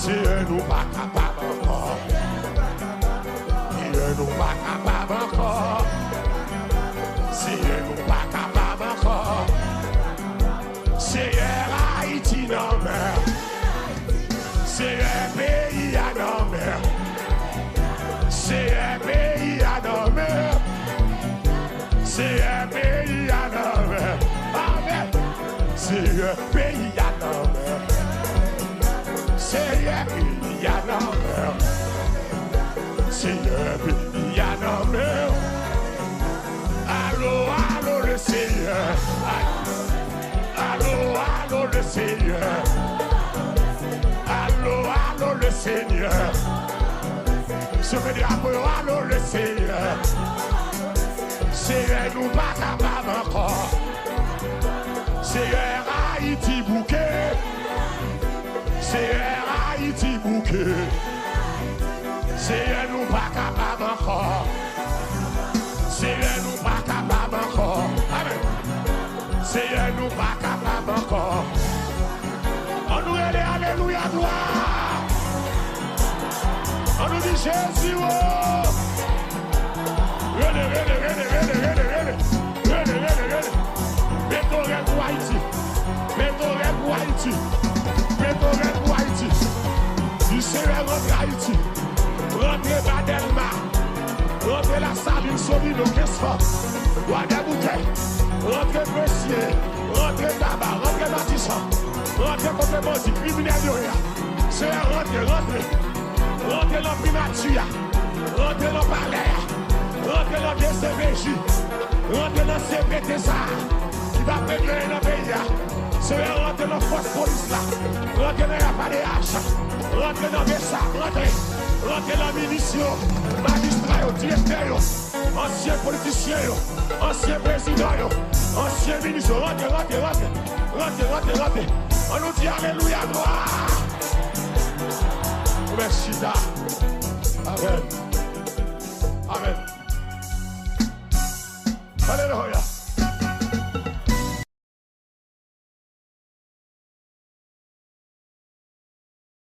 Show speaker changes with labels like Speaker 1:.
Speaker 1: Seigneur nous pas capable encore. Seigneur nous pas capable encore. Seigneur nous pas capable encore. Seigneur Haïti non mer. Seigneur pays à non mer. Seigneur pays à non mer. Seigneur pays à non mer. Amen. Seigneur pays à non mer. Seigneur pays à non mer. Seigneur pays à non mer. Allô, allô le Seigneur. Allô, allô le Seigneur. Allô, allô le Seigneur. Je veux dire allô le Seigneur. Seigneur nous pas capable encore. Seigneur Haïti bouquet. Seigneur Haïti bouquet. Seigneur nous pas capable encore. Seigneur nous pas capable encore. Amen. Seigneur nous pas capable encore. On nous dit alléluia gloire. On nous dit Jésus. René. Mettons pour Haïti. Mettons pour Haïti. Mettons pour Haïti. Du Seigneur rentre Haïti. Rentrez Badelma. Rentrez la Sabine Solide au Kesfort. Rentrez Bouteille. Rentrez Messier. Rentrez Tabac. Rentrez Matissan. Rentrez contre Bandi. Criminel de rien. Seigneur rentrez. Rentrez dans Primatia. Rentrez dans Palais. Rentrez dans DCVJ. Rentrez dans CPTSA. Qui va pénétrer dans le pays. Seigneur rentrez dans force police là. Rentrez dans la PADH. Rentrez dans BESA. Rentrez dans la milition. Magistrat, directeur, ancien politicien, ancien président, ancien ministre. Rentrez. On nous dit alléluia, gloire. Merci, da. Amen. Alléluia.